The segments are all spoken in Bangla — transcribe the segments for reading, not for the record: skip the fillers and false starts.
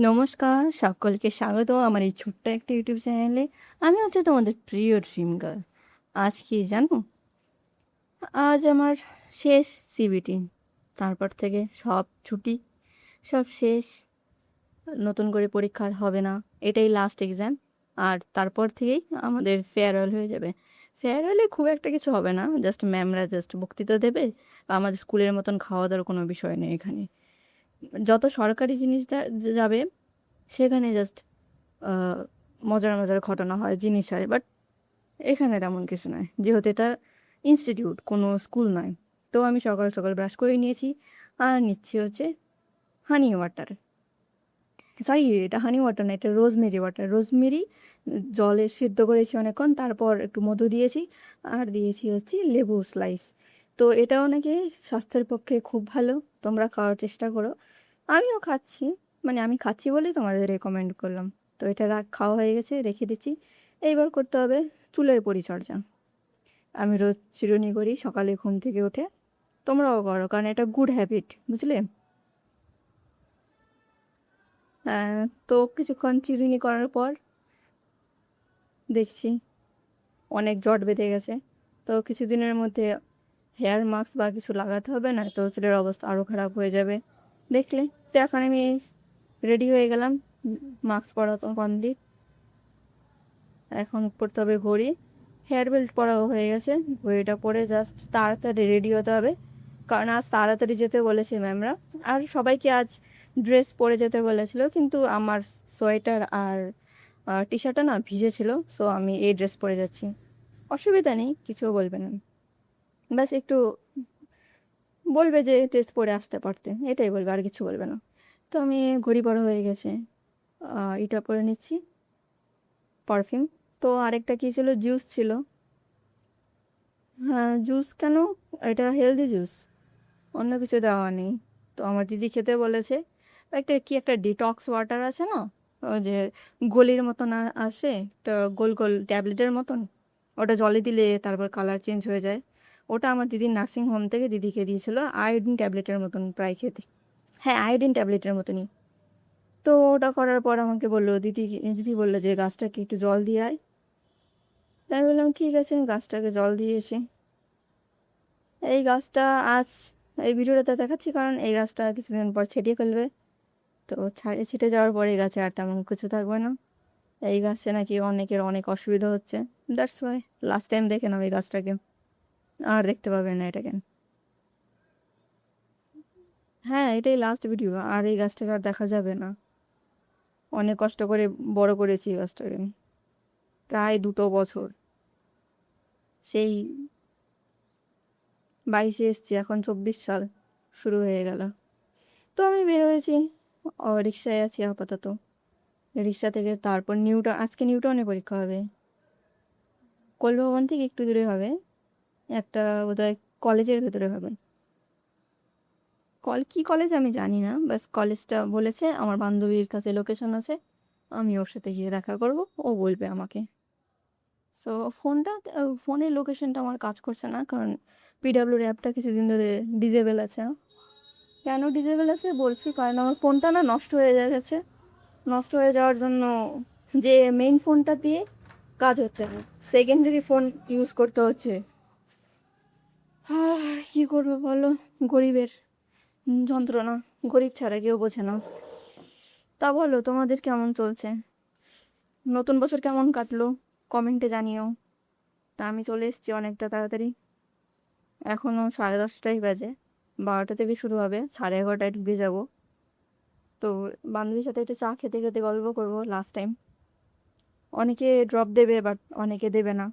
নমস্কার, সকলকে স্বাগত আমার এই ছোট্ট একটা ইউটিউব চ্যানেলে। আমি হচ্ছে তোমাদের প্রিয় ড্রিম গার্ল। আজ কি জানো? আজ আমার শেষ সিবিটি। তারপর থেকে সব ছুটি, সব শেষ। নতুন করে পরীক্ষা আর হবে না। এটাই লাস্ট এক্সাম। আর তারপর থেকেই আমাদের ফেয়ারওয়েল হয়ে যাবে। ফেয়ারওয়েলে খুব একটা কিছু হবে না, জাস্ট ম্যামরা জাস্ট বক্তৃতা দেবে। আমাদের স্কুলের মতন খাওয়া দাওয়ার কোনো বিষয় নেই এখানে। যত সরকারি জিনিস যাবে সেখানে জাস্ট মজার মজার ঘটনা হয়, জিনিস হয়। বাট এখানে তেমন কিছু নয়, যেহেতু এটা ইনস্টিটিউট, কোনো স্কুল নয়। তো আমি সকাল সকাল ব্রাশ করে নিয়েছি আর নিচ্ছি হচ্ছে হানি ওয়াটার। সরি, এটা হানি ওয়াটার না, এটা রোজমেরি ওয়াটার। রোজমেরি জলে সিদ্ধ করেছি অনেকক্ষণ, তারপর একটু মধু দিয়েছি আর দিয়েছি হচ্ছে লেবু স্লাইস। তো এটাও নাকি স্বাস্থ্যের পক্ষে খুব ভালো, তোমরা খাওয়ার চেষ্টা করো। আমিও খাচ্ছি, মানে আমি খাচ্ছি বলেই তোমাদের রেকমেন্ড করলাম। তো এটা খাওয়া হয়ে গেছে, রেখে দিচ্ছি। এইবার করতে হবে চুলের পরিচর্যা। আমি রোজ চিরুনি করি সকালে ঘুম থেকে উঠে। তোমরাও করো, কারণ এটা গুড হ্যাবিট, বুঝলে? তো কিছুক্ষণ চিরুনি করার পর দেখছি অনেক জট বেঁধে গেছে। তো কিছুদিনের মধ্যে হেয়ার মাস্ক বা কিছু লাগাতে হবে, না তো চুলের অবস্থা আরও খারাপ হয়ে যাবে দেখলে। তো এখন আমি রেডি হয়ে গেলাম, মাস্ক পরা তো কমপ্লিট। এখন পরতে হবে ঘড়ি, হেয়ার বেল্ট পরাও হয়ে গেছে। ঘড়িটা পরে জাস্ট তাড়াতাড়ি রেডি হতে হবে, কারণ আজ তাড়াতাড়ি যেতে বলেছে ম্যামরা। আর সবাইকে আজ ড্রেস পরে যেতে বলেছিল, কিন্তু আমার সোয়েটার আর টি শার্টটা না ভিজে ছিল, সো আমি এই ড্রেস পরে যাচ্ছি। অসুবিধা নেই, কিছুও বলবে না, ব্যাস একটু বলবে যে ড্রেস পরে আসতে পারতে, এটাই বলবে, আর কিছু বলবে না। তো আমি ঘড়ি পরা হয়ে গেছে, এটা পরে নিচ্ছি পারফিউম। তো আরেকটা কী ছিল, জুস ছিল। হ্যাঁ, জুস কেন? এটা হেলদি জুস, অন্য কিছু দেওয়া নেই। তো আমার দিদি খেতে বলেছে। একটা কি একটা ডিটক্স ওয়াটার আছে না, ওই যে গলির মতন আসে, একটা গোল গোল ট্যাবলেটের মতন। ওটা জলে দিলে তারপর কালার চেঞ্জ হয়ে যায়। ওটা আমার দিদির নার্সিং হোম থেকে দিদিকে দিয়েছিল, আয়োডিন ট্যাবলেটের মতন প্রায় খেতে। হ্যাঁ, আয়োডিন ট্যাবলেটের মতনই। তো ওটা করার পর আমাকে বললো, দিদি দিদি বললো যে গাছটাকে একটু জল দিয়ে আয়। তাই আমি বললাম ঠিক আছে, গাছটাকে জল দিয়েছি। এই গাছটা আজ এই ভিডিওটাতে দেখাচ্ছি, কারণ এই গাছটা কিছুদিন পর ছেটিয়ে ফেলবে। তো ছেটে যাওয়ার পরে এই গাছে আর তেমন কিছু থাকবে না। এই গাছে নাকি অনেকের অনেক অসুবিধা হচ্ছে, দ্যাটস ওয়াই লাস্ট টাইম দেখে নাও এই গাছটাকে, আর দেখতে পাবে না এটাকে। হ্যাঁ, এটাই লাস্ট ভিডিও, আর এই গাছটাকে আর দেখা যাবে না। অনেক কষ্ট করে বড় করেছি এই গাছটাকে, প্রায় 2 বছর। সেই 22-এ এসছি, এখন 24 সাল শুরু হয়ে গেল। তো আমি বের হয়েছি, রিক্সায় আছি আপাতত। রিক্সা থেকে তারপর আজকে নিউটনে পরীক্ষা হবে। কলভবন থেকে একটু দূরে হবে, একটা বোধহয় কলেজের ভেতরে হবে। কি কলেজ আমি জানি না, বাস কলেজটা বলেছে। আমার বান্ধবীর কাছে লোকেশন আছে, আমি ওর সাথে গিয়ে দেখা করব, ও বলবে আমাকে। সো ফোনের লোকেশনটা আমার কাজ করছে না, কারণ পিডাব্লিউর অ্যাপটা কিছুদিন ধরে ডিজেবল আছে। কেন ডিজেবল আছে বলছি, কারণ আমার ফোনটা না নষ্ট হয়ে গেছে। নষ্ট হয়ে যাওয়ার জন্য যে মেইন ফোনটা দিয়ে কাজ হচ্ছে না, সেকেন্ডারি ফোন ইউজ করতে হচ্ছে। কি করবো বলো, গরিবের যন্ত্রণা, গরিব ছাড়া কেউ বোঝে না। তা বলো, তোমাদের কেমন চলছে? নতুন বছর কেমন কাটলো কমেন্টে জানিও। তা আমি চলে এসেছি অনেকটা তাড়াতাড়ি, এখনও 10:30টাই বাজে। 12টা থেকে শুরু হবে, 11:30টায় ঢুকে যাবো। তো বান্ধবীর সাথে একটু চা খেতে খেতে গল্প করবো লাস্ট টাইম। অনেকে ড্রপ দেবে, বাট অনেকে দেবে না।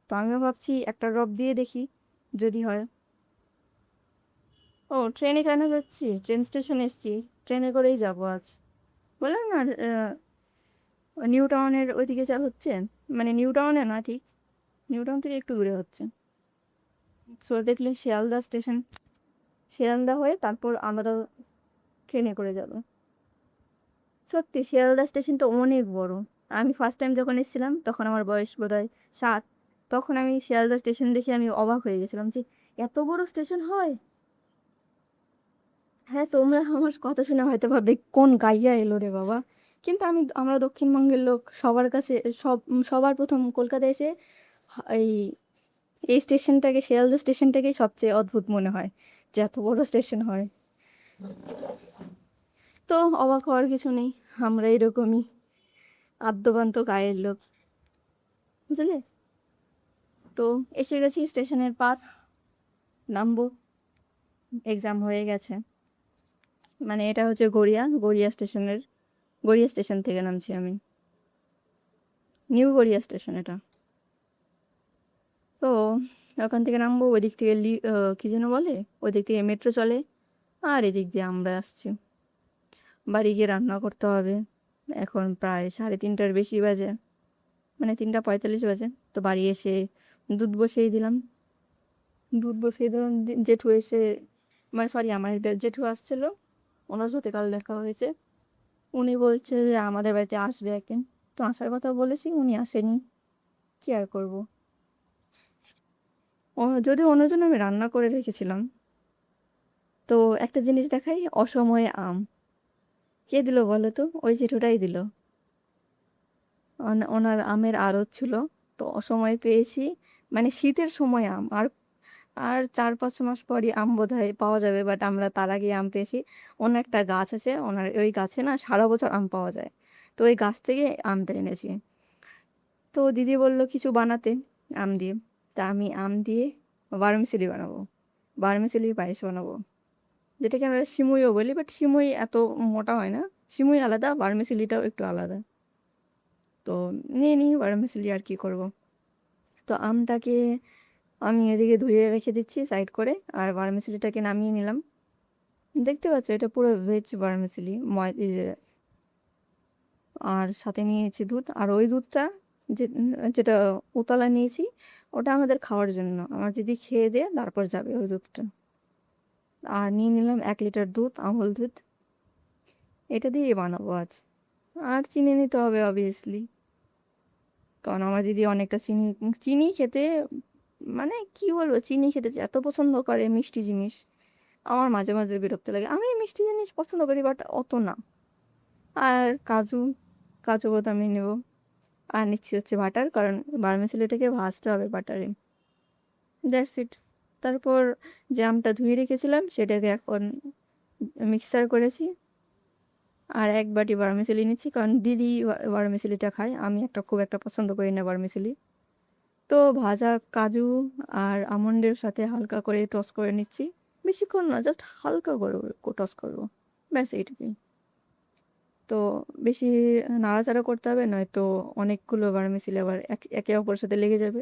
তো আমিও ভাবছি একটা ড্রপ দিয়ে দেখি, যদি হয়। ও, ট্রেনে কেন যাচ্ছি? ট্রেন স্টেশন এসছি, ট্রেনে করেই যাবো আজ। বললাম না, নিউ টাউনের ওইদিকে যা হচ্ছে, মানে নিউ টাউনে না ঠিক, নিউ টাউন থেকে একটু দূরে হচ্ছে। সো দেখলে শিয়ালদা স্টেশন, শিয়ালদা হয়ে তারপর আমরা ট্রেনে করে যাব। সত্যি শিয়ালদা স্টেশনটা অনেক বড়। আমি ফার্স্ট টাইম যখন এসেছিলাম তখন আমার বয়স বোধহয় 7। তখন আমি শিয়ালদা স্টেশন দেখে আমি অবাক হয়ে গেছিলাম যে এত বড় স্টেশন হয়। হ্যাঁ, তোমরা আমার কথা শুনে হয়তো ভাববে কোন গাইয়া এলো রে বাবা। কিন্তু আমরা দক্ষিণবঙ্গের লোক, সবার কাছে সবার প্রথম কলকাতায় এসে এই এই স্টেশনটাকে, শিয়ালদা স্টেশনটাকে সবচেয়ে অদ্ভুত মনে হয় যে এত বড় স্টেশন হয়। তো অবাক হওয়ার কিছু নেই, আমরা এরকমই আদ্যপান্ত গায়ের লোক, বুঝলে। তো এসে গেছি স্টেশনের পার, নামবো। এক্সাম হয়ে গেছে, মানে এটা হচ্ছে গড়িয়া স্টেশন থেকে নামছি আমি, নিউ গড়িয়া স্টেশন এটা। তো ওখান থেকে নামবো, ওই দিক থেকে কি যেন বলে, ওই দিক থেকে মেট্রো চলে, আর এদিক দিয়ে আমরা আসছি। বাড়ি গিয়ে রান্না করতে হবে। এখন প্রায় 3:30টার বেশি বাজে, মানে 3:45 বাজে। তো বাড়ি এসে দুধ বসিয়ে দিলাম। জেঠু এসে, মানে সরি, আমার একটা জেঠু আসছিল, ওনার সাথে কাল দেখা হয়েছে। উনি বলছে যে আমাদের বাড়িতে আসবে একদিন। তো আসার কথা বলেছি, উনি আসেনি, কি আর করবো। যদি ওনার জন্য আমি রান্না করে রেখেছিলাম। তো একটা জিনিস দেখাই, অসময়ে আম কে দিল বলো তো? ওই জেঠুটাই দিল। ওনার আমের আড়ত ছিল, তো অসময়ে পেয়েছি। মানে শীতের সময় আম, আর আর 4-5 মাস পরই আম বোধহয় পাওয়া যাবে, বাট আমরা তার আগে আম পেয়েছি। ওনার একটা গাছ আছে, ওনার ওই গাছে না সারা বছর আম পাওয়া যায়। তো ওই গাছ থেকে আমটা এনেছি। তো দিদি বলল কিছু বানাতে আম দিয়ে। তা আমি আম দিয়ে বারমিশালি বানাবো, বারমিশালি পায়েস বানাবো, যেটাকে আমরা সিমুইও বলি, বাট সিমুই এত মোটা হয় না। সিমুই আলাদা, বারমিশালিটাও একটু আলাদা। তো নিয়ে নিই বারমিশালি, আর কি করব। তো আমটাকে আমি এদিকে ধুয়ে রেখে দিচ্ছি সাইড করে, আর বারমিশালিটাকে নামিয়ে নিলাম। দেখতে পাচ্ছ এটা পুরো ভেজ বারমিশালি, আর সাথে নিয়েছি দুধ, আর ওই দুধটা যেটা উতলা নিয়েছি, ওটা আমাদের খাওয়ার জন্য, আমার দিদি খেয়ে দিয়ে তারপর যাবে ওই দুধটা। আর নিয়ে নিলাম 1 লিটার দুধ, আমুল দুধ, এটা দিয়ে বানাবো আজ। আর চিনি নিতে হবে অবভিয়াসলি, কারণ আমার দিদি অনেকটা চিনি চিনি খেতে, মানে কি বলবো, চিনি খেতে যে এত পছন্দ করে মিষ্টি জিনিস, আমার মাঝে মাঝে বিরক্ত লাগে। আমি মিষ্টি জিনিস পছন্দ করি, বাট অত না। আর কাজু কাজু বাদামি নেব। আর নিচ্ছি হচ্ছে বাটার, কারণ বারমেসিলিটাকে ভাজতে হবে বাটারে। That's it. তারপর জামটা ধুয়ে রেখেছিলাম সেটাকে এখন মিক্সার করেছি, আর 1 বাটি বারমেসিলি নিচ্ছি, কারণ দিদি বারমেসিলিটা খায়, আমি খুব একটা পছন্দ করি না বারমেসিলি। তো ভাজা কাজু আর আমন্ডের সাথে হালকা করে টস করে নিচ্ছি, বেশিক্ষণ না, জাস্ট হালকা করে টস করবো, ব্যাস এইটুকুই। তো বেশি নাড়াচাড়া করতে হবে, নয়তো অনেকগুলো বারমেসিলি আবার একে অপরের সাথে লেগে যাবে।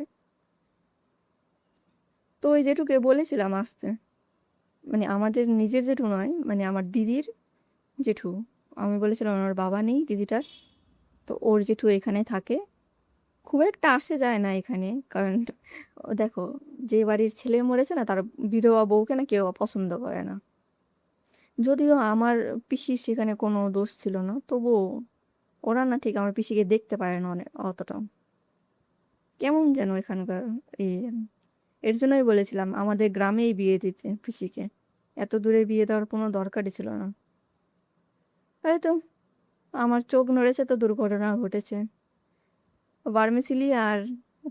তো ওই জেঠুকে বলেছিলাম আসতে, মানে আমাদের নিজের জেঠু নয়, মানে আমার দিদির জেঠু। আমি বলেছিলাম ওর বাবা নেই দিদিটার, তো ওর জেঠু এখানে থাকে, খুব একটা আসে যায় না এখানে, কারণ দেখো, যে বাড়ির ছেলে মরেছে না, তার বিধবা বউকে না কেউ পছন্দ করে না। যদিও আমার পিসির সেখানে কোনো দোষ ছিল না, তবুও ওরা না ঠিক আমার পিসিকে দেখতে পারে না অনেক অতটা, কেমন যেন এখানকার। এই এর জন্যই বলেছিলাম আমাদের গ্রামেই বিয়ে দিতে পিসিকে, এত দূরে বিয়ে দেওয়ার কোনো দরকারই ছিল না। হয়তো আমার চোখ নড়েছে তো দুর্ঘটনা ঘটেছে। বারমেসিলি আর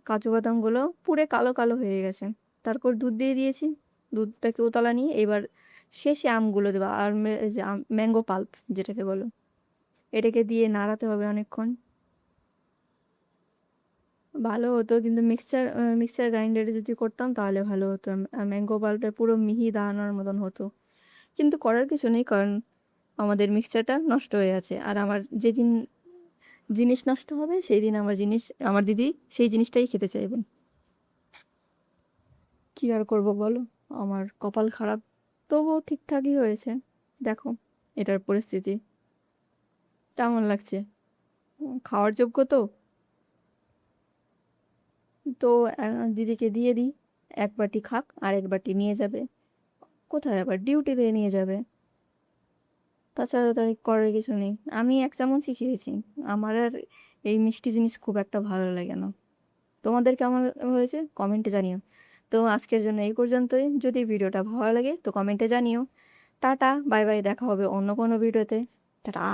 কাজু বাদামগুলো পুরে কালো কালো হয়ে গেছে। তারপর দুধ দিয়ে দিয়েছি, দুধটাকে উতলা নিয়ে এবার শেষে আমগুলো দেবো, আর যে ম্যাঙ্গো পাল্প যেটাকে বলো, এটাকে দিয়ে নাড়াতে হবে অনেকক্ষণ। ভালো হতো কিন্তু মিক্সার গ্রাইন্ডারে যদি করতাম তাহলে ভালো হতো, ম্যাঙ্গো পাল্পটা পুরো মিহি দানার মতন হতো। কিন্তু করার কিছু নেই, কারণ আমাদের মিক্সচারটা নষ্ট হয়ে আছে, আর আমার যেদিন জিনিস নষ্ট হবে সেই দিন আমার দিদি সেই জিনিসটাই খেতে চাইবেন। কি আর করব বলো, আমার কপাল খারাপ। তবুও ঠিকঠাকই হয়েছে। দেখো এটার পরিস্থিতি কেমন লাগছে, খাওয়ার যোগ্য তো। তো দিদিকে দিয়ে দিই, 1 বাটি খাক, আর 1 বাটি নিয়ে যাবে কোথায়, আবার ডিউটিতে নিয়ে যাবে। তাছাড়া তার করার কিছু নেই, আমি 1 চামচই খেয়েছি। আমার আর এই মিষ্টি জিনিস খুব একটা ভালো লাগে না। তোমাদের কেমন হয়েছে কমেন্টে জানিও। তো আজকের জন্য এই পর্যন্তই, যদি ভিডিওটা ভালো লাগে তো কমেন্টে জানিও। টাটা, বাই বাই, দেখা হবে অন্য কোনো ভিডিওতে। টাটা।